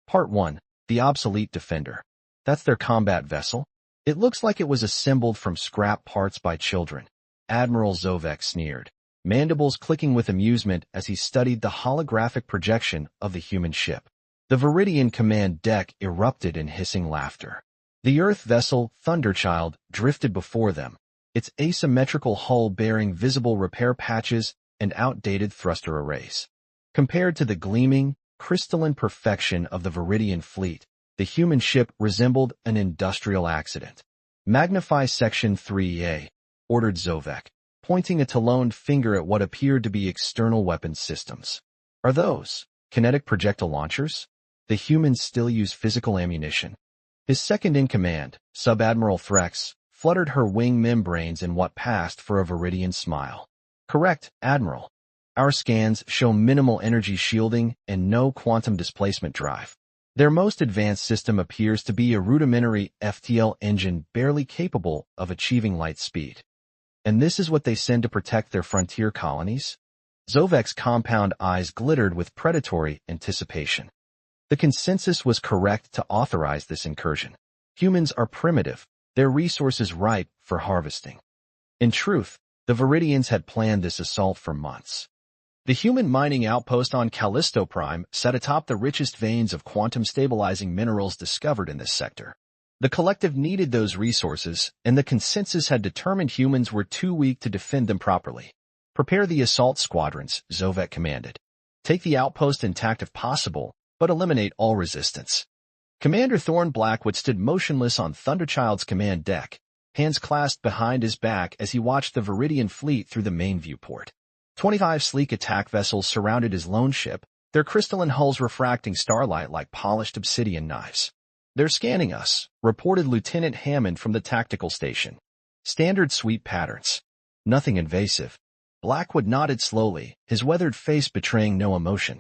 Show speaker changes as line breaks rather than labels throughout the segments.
Part 1. The Obsolete Defender. That's their combat vessel? It looks like it was assembled from scrap parts by children. Admiral Zovek sneered, mandibles clicking with amusement as he studied the holographic projection of the human ship. The Viridian command deck erupted in hissing laughter. The Earth vessel, Thunderchild, drifted before them, its asymmetrical hull bearing visible repair patches and outdated thruster arrays. Compared to the gleaming, crystalline perfection of the Viridian fleet, the human ship resembled an industrial accident. Magnify Section 3A, ordered Zovek, pointing a taloned finger at what appeared to be external weapons systems. Are those kinetic projectile launchers? The humans still use physical ammunition. His second-in-command, Sub-Admiral Threx, fluttered her wing membranes in what passed for a Viridian smile. Correct, Admiral. Our scans show minimal energy shielding and no quantum displacement drive. Their most advanced system appears to be a rudimentary FTL engine barely capable of achieving light speed. And this is what they send to protect their frontier colonies? Zovek's compound eyes glittered with predatory anticipation. The consensus was correct to authorize this incursion. Humans are primitive, their resources ripe for harvesting. In truth, the Viridians had planned this assault for months. The human mining outpost on Callisto Prime sat atop the richest veins of quantum-stabilizing minerals discovered in this sector. The collective needed those resources, and the consensus had determined humans were too weak to defend them properly. Prepare the assault squadrons, Zovek commanded. Take the outpost intact if possible, but eliminate all resistance. Commander Thorn Blackwood stood motionless on Thunderchild's command deck, hands clasped behind his back as he watched the Viridian fleet through the main viewport. 25 sleek attack vessels surrounded his lone ship, their crystalline hulls refracting starlight like polished obsidian knives. They're scanning us, reported Lieutenant Hammond from the tactical station. Standard sweep patterns. Nothing invasive. Blackwood nodded slowly, his weathered face betraying no emotion.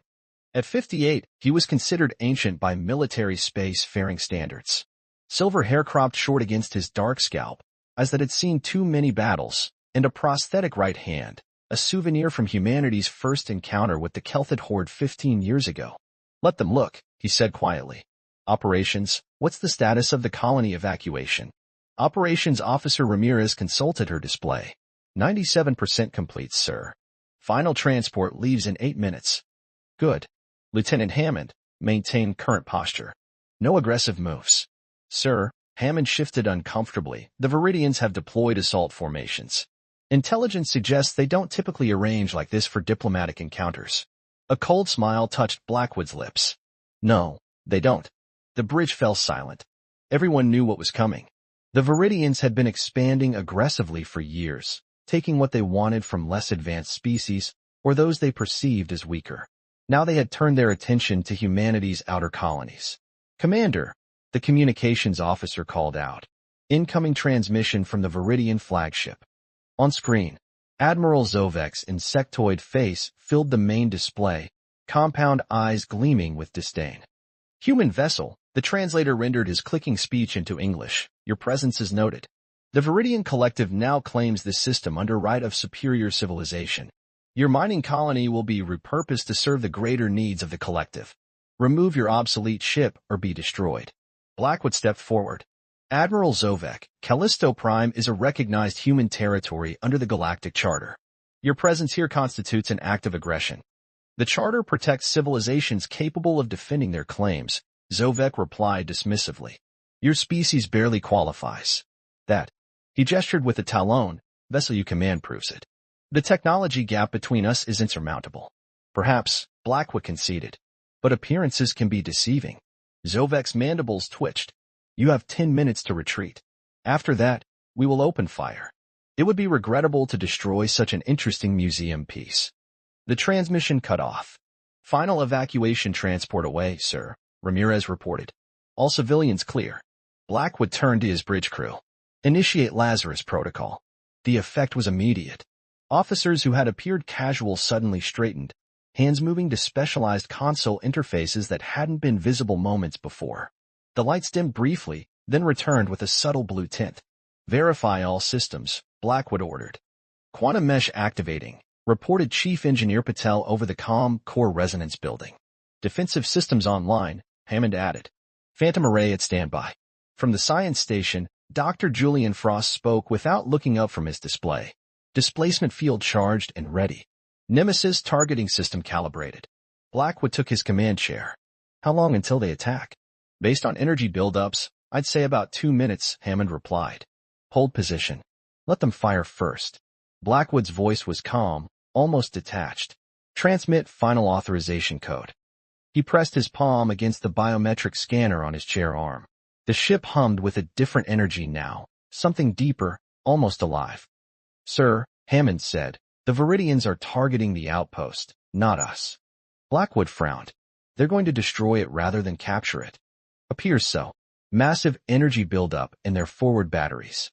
At 58, he was considered ancient by military space-faring standards. Silver hair cropped short against his dark scalp, as that had seen too many battles, and a prosthetic right hand, a souvenir from humanity's first encounter with the Kelthid horde 15 years ago. Let them look, he said quietly. Operations, what's the status of the colony evacuation? Operations Officer Ramirez consulted her display. 97% complete, sir. Final transport leaves in 8 minutes. Good. Lieutenant Hammond, maintain current posture. No aggressive moves. Sir, Hammond shifted uncomfortably. The Viridians have deployed assault formations. Intelligence suggests they don't typically arrange like this for diplomatic encounters. A cold smile touched Blackwood's lips. No, they don't. The bridge fell silent. Everyone knew what was coming. The Viridians had been expanding aggressively for years, taking what they wanted from less advanced species or those they perceived as weaker. Now they had turned their attention to humanity's outer colonies. Commander, the communications officer called out. Incoming transmission from the Viridian flagship. On screen, Admiral Zovek's insectoid face filled the main display, compound eyes gleaming with disdain. Human vessel, the translator rendered his clicking speech into English. Your presence is noted. The Viridian Collective now claims this system under right of superior civilization. Your mining colony will be repurposed to serve the greater needs of the Collective. Remove your obsolete ship or be destroyed. Blackwood stepped forward. Admiral Zovek, Callisto Prime is a recognized human territory under the Galactic Charter. Your presence here constitutes an act of aggression. The Charter protects civilizations capable of defending their claims, Zovek replied dismissively. Your species barely qualifies. That. He gestured with a talon, vessel you command proves it. The technology gap between us is insurmountable. Perhaps, Blackwood conceded. But appearances can be deceiving. Zovek's mandibles twitched. You have 10 minutes to retreat. After that, we will open fire. It would be regrettable to destroy such an interesting museum piece. The transmission cut off. Final evacuation transport away, sir, Ramirez reported. All civilians clear. Blackwood turned to his bridge crew. Initiate Lazarus protocol. The effect was immediate. Officers who had appeared casual suddenly straightened, hands moving to specialized console interfaces that hadn't been visible moments before. The lights dimmed briefly, then returned with a subtle blue tint. Verify all systems, Blackwood ordered. Quantum mesh activating, reported Chief Engineer Patel over the comm core resonance building. Defensive systems online, Hammond added. Phantom array at standby. From the science station, Dr. Julian Frost spoke without looking up from his display. Displacement field charged and ready. Nemesis targeting system calibrated. Blackwood took his command chair. How long until they attack? Based on energy buildups, I'd say about 2 minutes, Hammond replied. Hold position. Let them fire first. Blackwood's voice was calm, almost detached. Transmit final authorization code. He pressed his palm against the biometric scanner on his chair arm. The ship hummed with a different energy now, something deeper, almost alive. Sir, Hammond said, the Viridians are targeting the outpost, not us. Blackwood frowned. They're going to destroy it rather than capture it. Appears so. Massive energy buildup in their forward batteries.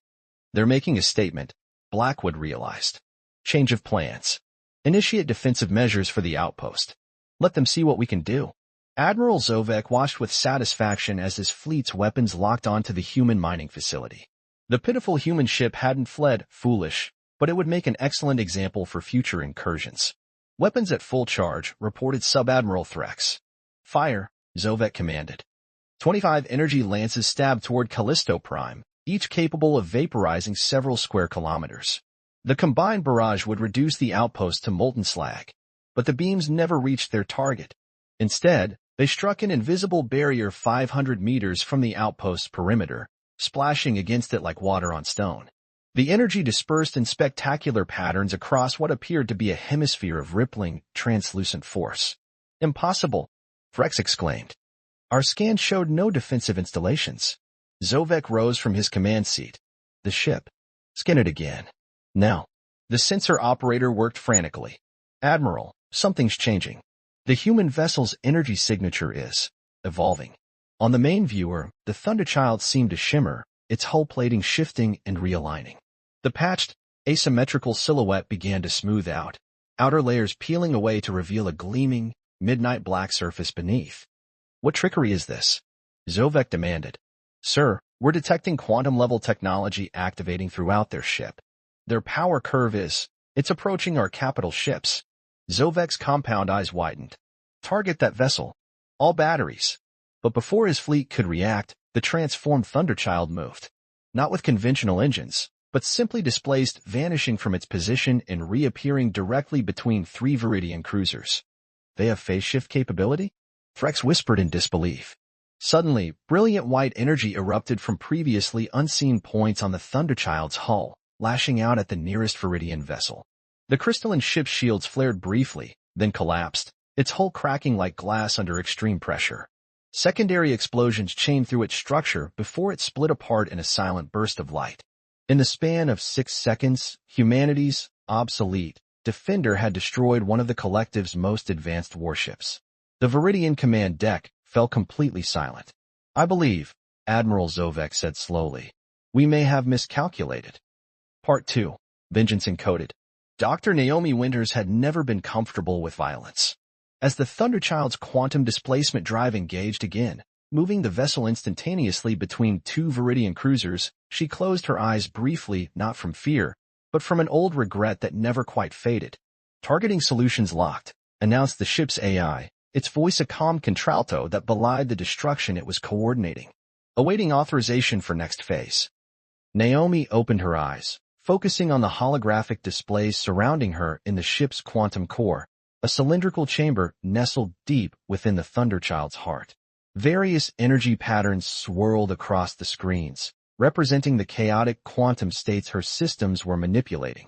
They're making a statement, Blackwood realized. Change of plans. Initiate defensive measures for the outpost. Let them see what we can do. Admiral Zovek watched with satisfaction as his fleet's weapons locked onto the human mining facility. The pitiful human ship hadn't fled, foolish, but it would make an excellent example for future incursions. Weapons at full charge, reported Sub-Admiral Threx. Fire, Zovek commanded. 25 energy lances stabbed toward Callisto Prime, each capable of vaporizing several square kilometers. The combined barrage would reduce the outpost to molten slag, but the beams never reached their target. Instead, they struck an invisible barrier 500 meters from the outpost's perimeter, splashing against it like water on stone. The energy dispersed in spectacular patterns across what appeared to be a hemisphere of rippling, translucent force. Impossible, Threx exclaimed. Our scan showed no defensive installations. Zovek rose from his command seat. The ship. Scan it again. Now. The sensor operator worked frantically. Admiral, something's changing. The human vessel's energy signature is evolving. On the main viewer, the Thunderchild seemed to shimmer, its hull plating shifting and realigning. The patched, asymmetrical silhouette began to smooth out, outer layers peeling away to reveal a gleaming, midnight black surface beneath. What trickery is this? Zovek demanded. Sir, we're detecting quantum-level technology activating throughout their ship. Their power curve it's approaching our capital ships. Zovek's compound eyes widened. Target that vessel. All batteries. But before his fleet could react, the transformed Thunderchild moved. Not with conventional engines, but simply displaced, vanishing from its position and reappearing directly between 3 Viridian cruisers. They have phase shift capability? Threx whispered in disbelief. Suddenly, brilliant white energy erupted from previously unseen points on the Thunderchild's hull, lashing out at the nearest Viridian vessel. The crystalline ship's shields flared briefly, then collapsed, its hull cracking like glass under extreme pressure. Secondary explosions chained through its structure before it split apart in a silent burst of light. In the span of 6 seconds, humanity's obsolete defender had destroyed one of the collective's most advanced warships. The Viridian command deck fell completely silent. I believe, Admiral Zovek said slowly, we may have miscalculated. Part 2. Vengeance Encoded. Dr. Naomi Winters had never been comfortable with violence. As the Thunderchild's quantum displacement drive engaged again, moving the vessel instantaneously between 2 Viridian cruisers, she closed her eyes briefly, not from fear, but from an old regret that never quite faded. Targeting solutions locked, announced the ship's AI, its voice a calm contralto that belied the destruction it was coordinating. Awaiting authorization for next phase. Naomi opened her eyes, focusing on the holographic displays surrounding her in the ship's quantum core, a cylindrical chamber nestled deep within the Thunderchild's heart. Various energy patterns swirled across the screens, representing the chaotic quantum states her systems were manipulating.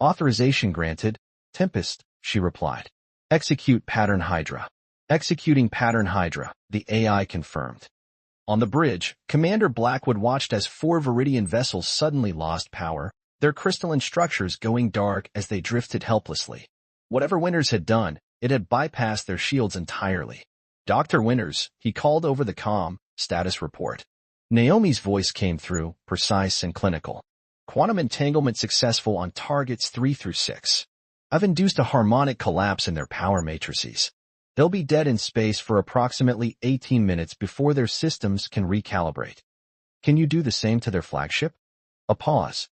Authorization granted, Tempest, she replied. Execute Pattern Hydra. Executing Pattern Hydra, the AI confirmed. On the bridge, Commander Blackwood watched as 4 Viridian vessels suddenly lost power, their crystalline structures going dark as they drifted helplessly. Whatever Winters had done, it had bypassed their shields entirely. Dr. Winters, he called over the comm, status report. Naomi's voice came through, precise and clinical. Quantum entanglement successful on targets 3 through 6. I've induced a harmonic collapse in their power matrices. They'll be dead in space for approximately 18 minutes before their systems can recalibrate. Can you do the same to their flagship? A pause.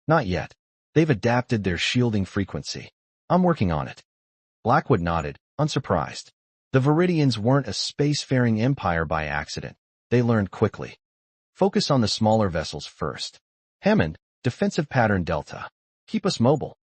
Not yet. They've adapted their shielding frequency. I'm working on it. Blackwood nodded, unsurprised. The Viridians weren't a spacefaring empire by accident. They learned quickly. Focus on the smaller vessels first. Hammond, defensive pattern Delta. Keep us mobile.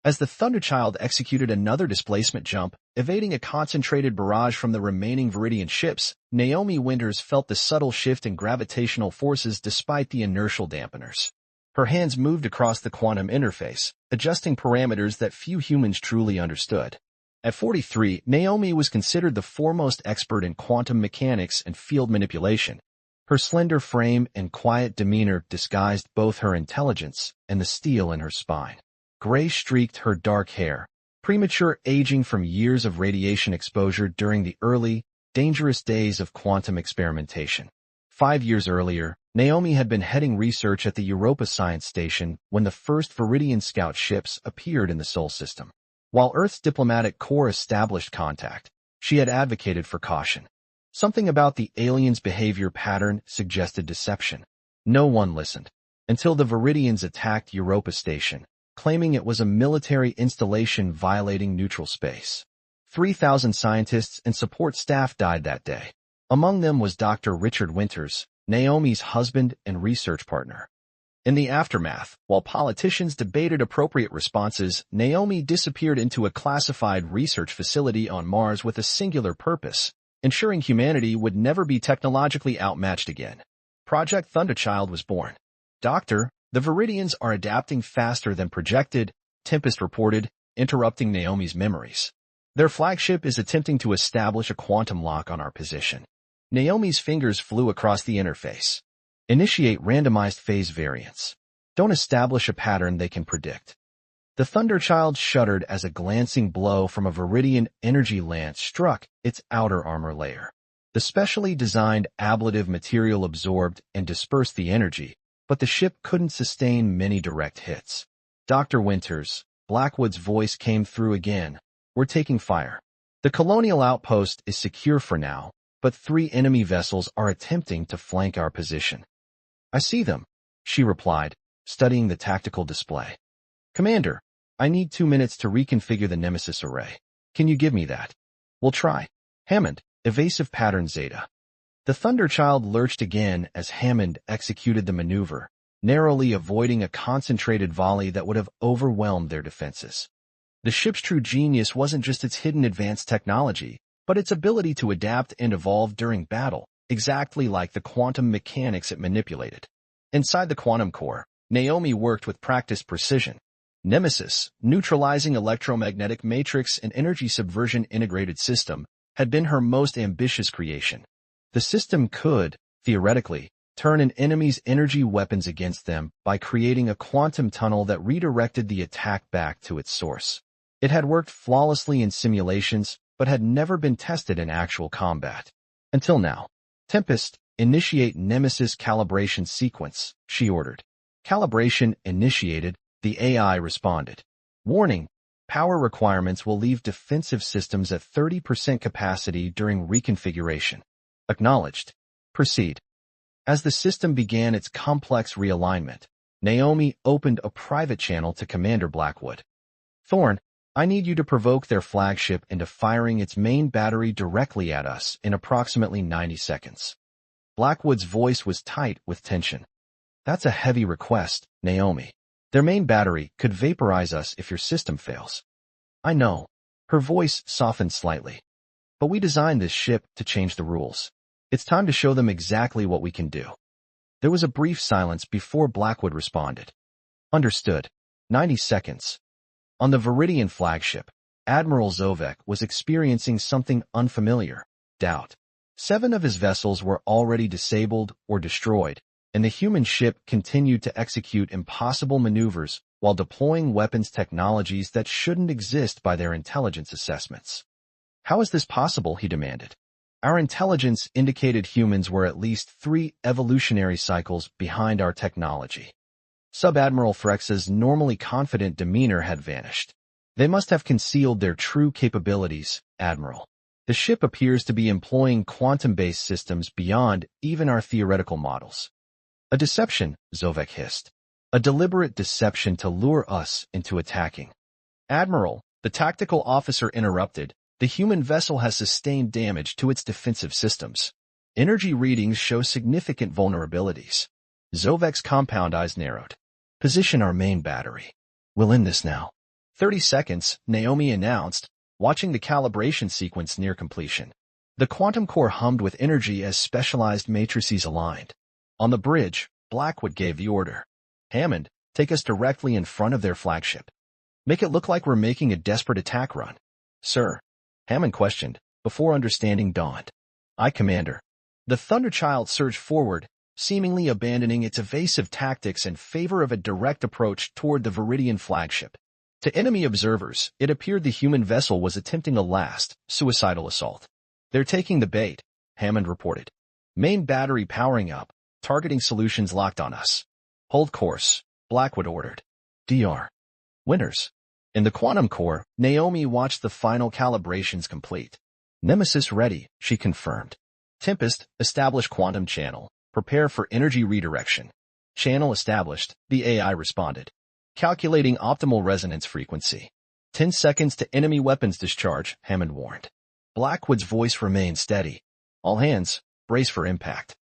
As the Thunderchild executed another displacement jump, evading a concentrated barrage from the remaining Viridian ships, Naomi Winters felt the subtle shift in gravitational forces despite the inertial dampeners. Her hands moved across the quantum interface, adjusting parameters that few humans truly understood. At 43, Naomi was considered the foremost expert in quantum mechanics and field manipulation. Her slender frame and quiet demeanor disguised both her intelligence and the steel in her spine. Gray streaked her dark hair, premature aging from years of radiation exposure during the early, dangerous days of quantum experimentation. 5 years earlier, Naomi had been heading research at the Europa Science Station when the first Viridian scout ships appeared in the Sol system. While Earth's diplomatic corps established contact, she had advocated for caution. Something about the aliens' behavior pattern suggested deception. No one listened, until the Viridians attacked Europa Station, claiming it was a military installation violating neutral space. 3,000 scientists and support staff died that day. Among them was Dr. Richard Winters, Naomi's husband and research partner. In the aftermath, while politicians debated appropriate responses, Naomi disappeared into a classified research facility on Mars with a singular purpose: ensuring humanity would never be technologically outmatched again. Project Thunderchild was born. Doctor, the Viridians are adapting faster than projected, Tempest reported, interrupting Naomi's memories. Their flagship is attempting to establish a quantum lock on our position. Naomi's fingers flew across the interface. Initiate randomized phase variants. Don't establish a pattern they can predict. The Thunderchild shuddered as a glancing blow from a Viridian energy lance struck its outer armor layer. The specially designed ablative material absorbed and dispersed the energy, but the ship couldn't sustain many direct hits. Dr. Winters, Blackwood's voice came through again. We're taking fire. The colonial outpost is secure for now, but 3 enemy vessels are attempting to flank our position. I see them, she replied, studying the tactical display. Commander, I need 2 minutes to reconfigure the Nemesis array. Can you give me that? We'll try. Hammond, evasive pattern Zeta. The Thunderchild lurched again as Hammond executed the maneuver, narrowly avoiding a concentrated volley that would have overwhelmed their defenses. The ship's true genius wasn't just its hidden advanced technology, but its ability to adapt and evolve during battle, exactly like the quantum mechanics it manipulated. Inside the quantum core, Naomi worked with practiced precision. Nemesis, neutralizing electromagnetic matrix and energy subversion integrated system, had been her most ambitious creation. The system could, theoretically, turn an enemy's energy weapons against them by creating a quantum tunnel that redirected the attack back to its source. It had worked flawlessly in simulations, but had never been tested in actual combat. Until now. Tempest, initiate Nemesis calibration sequence, she ordered. Calibration initiated, the AI responded. Warning, power requirements will leave defensive systems at 30% capacity during reconfiguration. Acknowledged. Proceed. As the system began its complex realignment, Naomi opened a private channel to Commander Blackwood. Thorn, I need you to provoke their flagship into firing its main battery directly at us in approximately 90 seconds. Blackwood's voice was tight with tension. That's a heavy request, Naomi. Their main battery could vaporize us if your system fails. I know. Her voice softened slightly. But we designed this ship to change the rules. It's time to show them exactly what we can do. There was a brief silence before Blackwood responded. Understood. 90 seconds. On the Viridian flagship, Admiral Zovek was experiencing something unfamiliar: doubt. 7 of his vessels were already disabled or destroyed, and the human ship continued to execute impossible maneuvers while deploying weapons technologies that shouldn't exist by their intelligence assessments. How is this possible, he demanded. Our intelligence indicated humans were at least 3 evolutionary cycles behind our technology. Sub-Admiral Frex's normally confident demeanor had vanished. They must have concealed their true capabilities, Admiral. The ship appears to be employing quantum-based systems beyond even our theoretical models. A deception, Zovek hissed. A deliberate deception to lure us into attacking. Admiral, the tactical officer interrupted, The human vessel has sustained damage to its defensive systems. Energy readings show significant vulnerabilities. Zovek's compound eyes narrowed. Position our main battery. We'll end this now. 30 seconds, Naomi announced, watching the calibration sequence near completion. The quantum core hummed with energy as specialized matrices aligned. On the bridge, Blackwood gave the order. Hammond, take us directly in front of their flagship. Make it look like we're making a desperate attack run. Sir, Hammond questioned, before understanding dawned. Aye, Commander. The Thunderchild surged forward, seemingly abandoning its evasive tactics in favor of a direct approach toward the Viridian flagship. To enemy observers, it appeared the human vessel was attempting a last, suicidal assault. They're taking the bait, Hammond reported. Main battery powering up, targeting solutions locked on us. Hold course, Blackwood ordered. DR. Winners. In the quantum core, Naomi watched the final calibrations complete. Nemesis ready, she confirmed. Tempest, establish quantum channel. Prepare for energy redirection. Channel established, the AI responded. Calculating optimal resonance frequency. 10 seconds to enemy weapons discharge, Hammond warned. Blackwood's voice remained steady. All hands, brace for impact.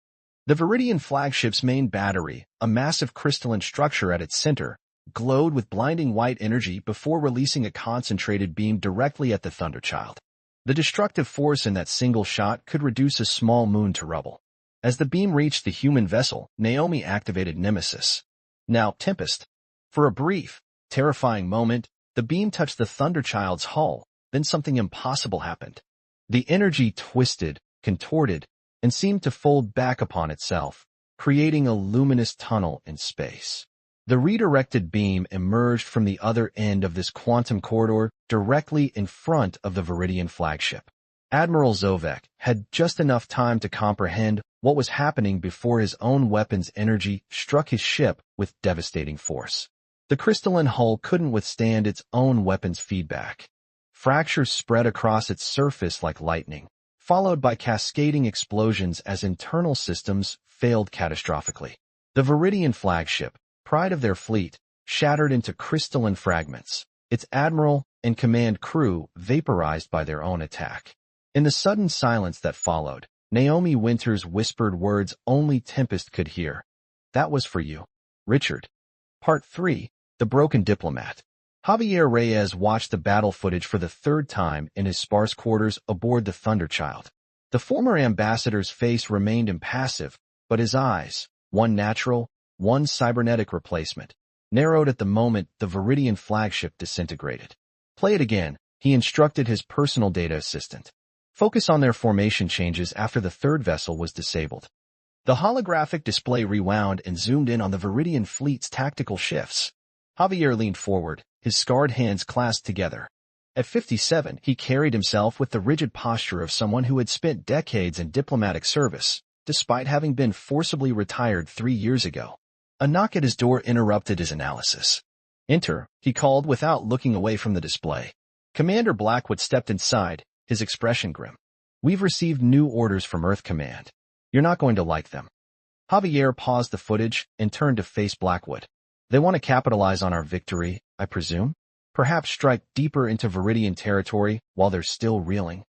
The Viridian flagship's main battery, a massive crystalline structure at its center, glowed with blinding white energy before releasing a concentrated beam directly at the Thunderchild. The destructive force in that single shot could reduce a small moon to rubble. As the beam reached the human vessel, Naomi activated Nemesis. Now Tempest. For a brief, terrifying moment, the beam touched the Thunderchild's hull, then something impossible happened. The energy twisted, contorted, and seemed to fold back upon itself, creating a luminous tunnel in space. The redirected beam emerged from the other end of this quantum corridor directly in front of the Viridian flagship. Admiral Zovek had just enough time to comprehend what was happening before his own weapon's energy struck his ship with devastating force. The crystalline hull couldn't withstand its own weapon's feedback. Fractures spread across its surface like lightning, followed by cascading explosions as internal systems failed catastrophically. The Viridian flagship, pride of their fleet, shattered into crystalline fragments, its admiral and command crew vaporized by their own attack. In the sudden silence that followed, Naomi Winters whispered words only Tempest could hear. That was for you, Richard. Part 3, The Broken Diplomat. Javier Reyes watched the battle footage for the third time in his sparse quarters aboard the Thunderchild. The former ambassador's face remained impassive, but his eyes, one natural, one cybernetic replacement, narrowed at the moment the Viridian flagship disintegrated. Play it again, he instructed his personal data assistant. Focus on their formation changes after the third vessel was disabled. The holographic display rewound and zoomed in on the Viridian fleet's tactical shifts. Javier leaned forward, his scarred hands clasped together. At 57, he carried himself with the rigid posture of someone who had spent decades in diplomatic service, despite having been forcibly retired 3 years ago. A knock at his door interrupted his analysis. Enter, he called without looking away from the display. Commander Blackwood stepped inside, his expression grim. We've received new orders from Earth Command. You're not going to like them. Javier paused the footage and turned to face Blackwood. They want to capitalize on our victory, I presume? Perhaps strike deeper into Viridian territory while they're still reeling.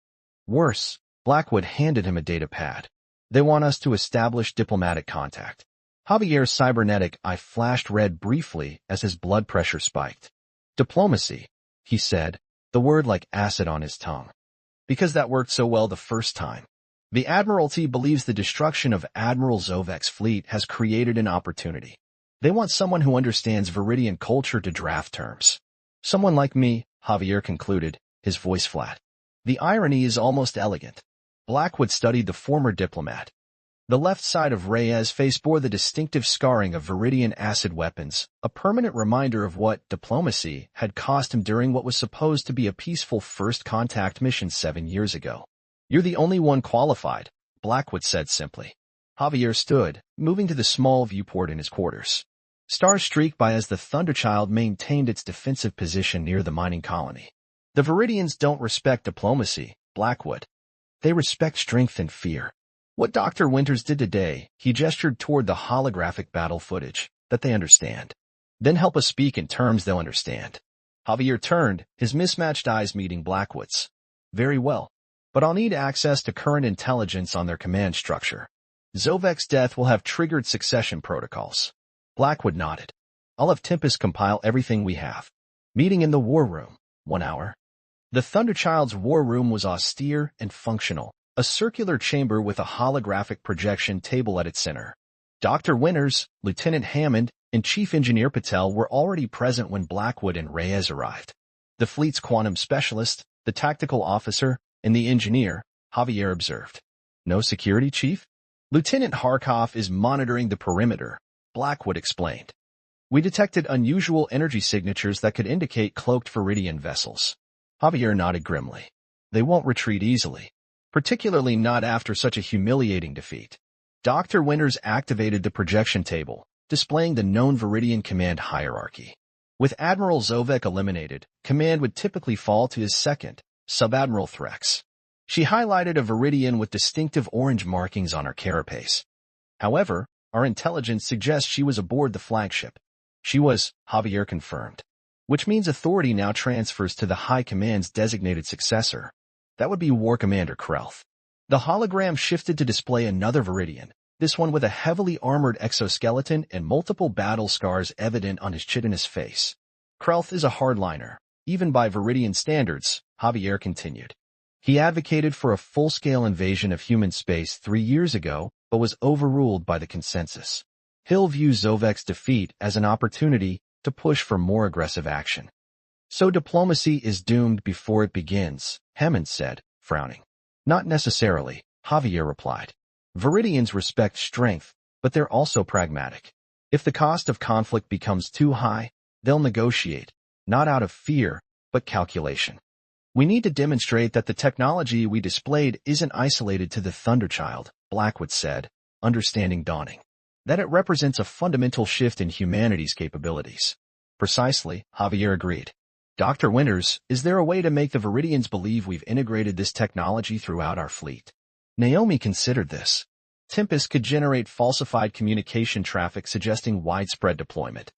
Worse, Blackwood handed him a data pad. They want us to establish diplomatic contact. Javier's cybernetic eye flashed red briefly as his blood pressure spiked. Diplomacy, he said, the word like acid on his tongue. Because that worked so well the first time. The Admiralty believes the destruction of Admiral Zovek's fleet has created an opportunity. They want someone who understands Viridian culture to draft terms. Someone like me, Javier concluded, his voice flat. The irony is almost elegant. Blackwood studied the former diplomat. The left side of Reyes' face bore the distinctive scarring of Viridian acid weapons, a permanent reminder of what diplomacy had cost him during what was supposed to be a peaceful first contact mission 7 years ago. You're the only one qualified, Blackwood said simply. Javier stood, moving to the small viewport in his quarters. Stars streaked by as the Thunderchild maintained its defensive position near the mining colony. The Viridians don't respect diplomacy, Blackwood. They respect strength and fear. What Dr. Winters did today, he gestured toward the holographic battle footage, that they understand. Then help us speak in terms they'll understand. Javier turned, his mismatched eyes meeting Blackwood's. Very well. But I'll need access to current intelligence on their command structure. Zovek's death will have triggered succession protocols. Blackwood nodded. I'll have Tempest compile everything we have. Meeting in the war room. 1 hour. The Thunderchild's war room was austere and functional, a circular chamber with a holographic projection table at its center. Dr. Winters, Lieutenant Hammond, and Chief Engineer Patel were already present when Blackwood and Reyes arrived. The fleet's quantum specialist, the tactical officer, and the engineer, Javier observed. No security, Chief? Lieutenant Harkov is monitoring the perimeter, Blackwood explained. We detected unusual energy signatures that could indicate cloaked Viridian vessels. Javier nodded grimly. They won't retreat easily, particularly not after such a humiliating defeat. Dr. Winters activated the projection table, displaying the known Viridian command hierarchy. With Admiral Zovek eliminated, command would typically fall to his second, Sub-Admiral Threx. She highlighted a Viridian with distinctive orange markings on her carapace. However, our intelligence suggests she was aboard the flagship. She was, Javier confirmed. Which means authority now transfers to the High Command's designated successor. That would be War Commander Krelth. The hologram shifted to display another Viridian, this one with a heavily armored exoskeleton and multiple battle scars evident on his chitinous face. Krelth is a hardliner, even by Viridian standards, Javier continued. He advocated for a full-scale invasion of human space 3 years ago, but was overruled by the consensus. He'll view Zovek's defeat as an opportunity to push for more aggressive action. So diplomacy is doomed before it begins, Hammond said, frowning. Not necessarily, Javier replied. Viridians respect strength, but they're also pragmatic. If the cost of conflict becomes too high, they'll negotiate, not out of fear, but calculation. We need to demonstrate that the technology we displayed isn't isolated to the Thunderchild, Blackwood said, understanding dawning. That it represents a fundamental shift in humanity's capabilities. Precisely, Javier agreed. Dr. Winters, is there a way to make the Viridians believe we've integrated this technology throughout our fleet? Naomi considered this. Tempest could generate falsified communication traffic suggesting widespread deployment.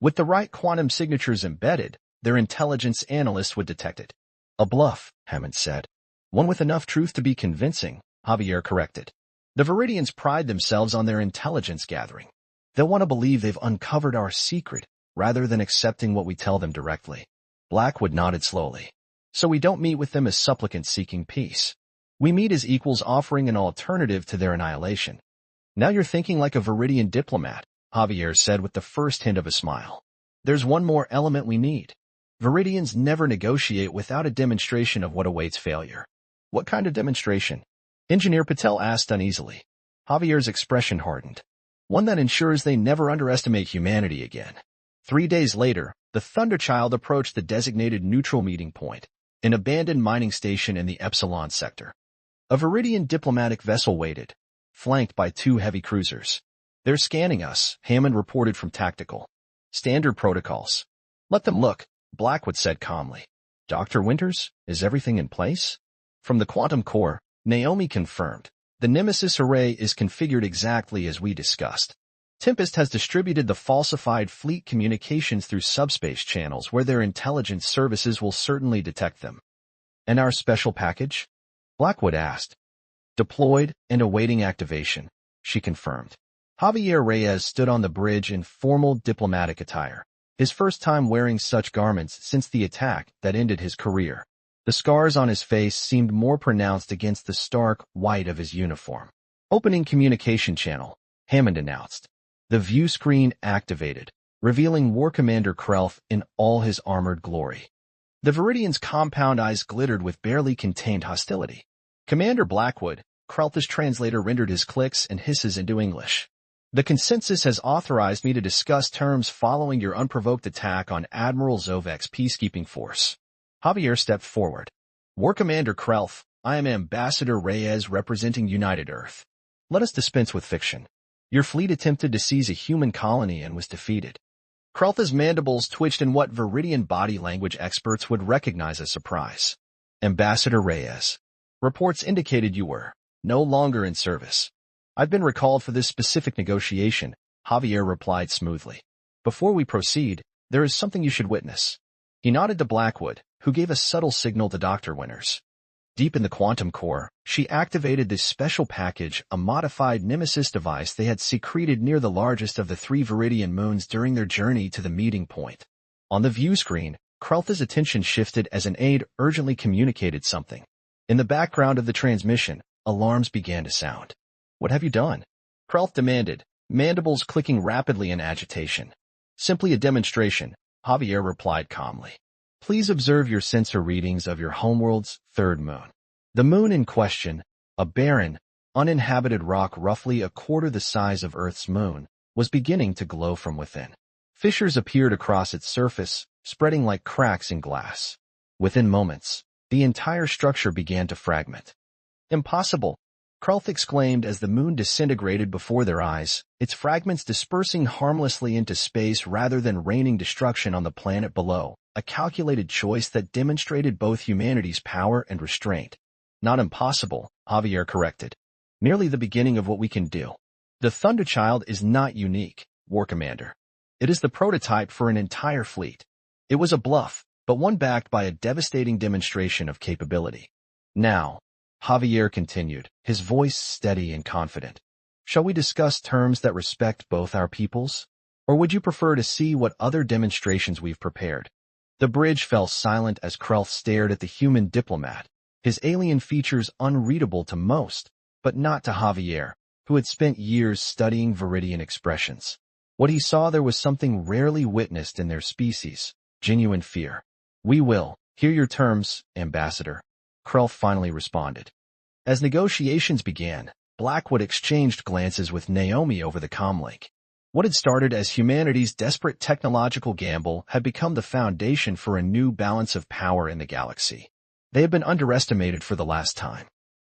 With the right quantum signatures embedded, their intelligence analysts would detect it. A bluff, Hammond said. One with enough truth to be convincing, Javier corrected. The Viridians pride themselves on their intelligence gathering. They'll want to believe they've uncovered our secret, rather than accepting what we tell them directly. Blackwood nodded slowly. So we don't meet with them as supplicants seeking peace. We meet as equals offering an alternative to their annihilation. Now you're thinking like a Viridian diplomat, Javier said with the first hint of a smile. There's one more element we need. Viridians never negotiate without a demonstration of what awaits failure. What kind of demonstration? Engineer Patel asked uneasily. Javier's expression hardened. One that ensures they never underestimate humanity again. 3 days later, the Thunderchild approached the designated neutral meeting point, an abandoned mining station in the Epsilon sector. A Viridian diplomatic vessel waited, flanked by 2 heavy cruisers. They're scanning us, Hammond reported from Tactical. Standard protocols. Let them look, Blackwood said calmly. Dr. Winters, is everything in place? From the quantum core, Naomi confirmed. The Nemesis array is configured exactly as we discussed. Tempest has distributed the falsified fleet communications through subspace channels where their intelligence services will certainly detect them. And our special package? Blackwood asked. Deployed and awaiting activation, she confirmed. Javier Reyes stood on the bridge in formal diplomatic attire, his first time wearing such garments since the attack that ended his career. The scars on his face seemed more pronounced against the stark white of his uniform. Opening communication channel, Hammond announced. The view screen activated, revealing War Commander Krelth in all his armored glory. The Viridian's compound eyes glittered with barely contained hostility. Commander Blackwood, Krelth's translator rendered his clicks and hisses into English. The consensus has authorized me to discuss terms following your unprovoked attack on Admiral Zovek's peacekeeping force. Javier stepped forward. War Commander Krelth, I am Ambassador Reyes representing United Earth. Let us dispense with fiction. Your fleet attempted to seize a human colony and was defeated. Krelth's mandibles twitched in what Viridian body language experts would recognize as surprise. Ambassador Reyes. Reports indicated you were no longer in service. I've been recalled for this specific negotiation, Javier replied smoothly. Before we proceed, there is something you should witness. He nodded to Blackwood, who gave a subtle signal to Dr. Winters. Deep in the quantum core, she activated this special package, a modified Nemesis device they had secreted near the largest of the 3 Viridian moons during their journey to the meeting point. On the view screen, Kreltha's attention shifted as an aide urgently communicated something. In the background of the transmission, alarms began to sound. "What have you done?" Krelth demanded, mandibles clicking rapidly in agitation. "Simply a demonstration," Javier replied calmly. "Please observe your sensor readings of your homeworld's 3rd moon." The moon in question, a barren, uninhabited rock roughly a quarter the size of Earth's moon, was beginning to glow from within. Fissures appeared across its surface, spreading like cracks in glass. Within moments, the entire structure began to fragment. "Impossible!" Krelth exclaimed as the moon disintegrated before their eyes, its fragments dispersing harmlessly into space rather than raining destruction on the planet below, a calculated choice that demonstrated both humanity's power and restraint. "Not impossible," Javier corrected. "Merely the beginning of what we can do. The Thunderchild is not unique, War Commander. It is the prototype for an entire fleet. It was a bluff, but one backed by a devastating demonstration of capability. Now," Javier continued, his voice steady and confident, "shall we discuss terms that respect both our peoples? Or would you prefer to see what other demonstrations we've prepared?" The bridge fell silent as Krelth stared at the human diplomat, his alien features unreadable to most, but not to Javier, who had spent years studying Viridian expressions. What he saw there was something rarely witnessed in their species, genuine fear. "We will hear your terms, Ambassador," Krelth finally responded. As negotiations began, Blackwood exchanged glances with Naomi over the comlink. What had started as humanity's desperate technological gamble had become the foundation for a new balance of power in the galaxy. They had been underestimated for the last time.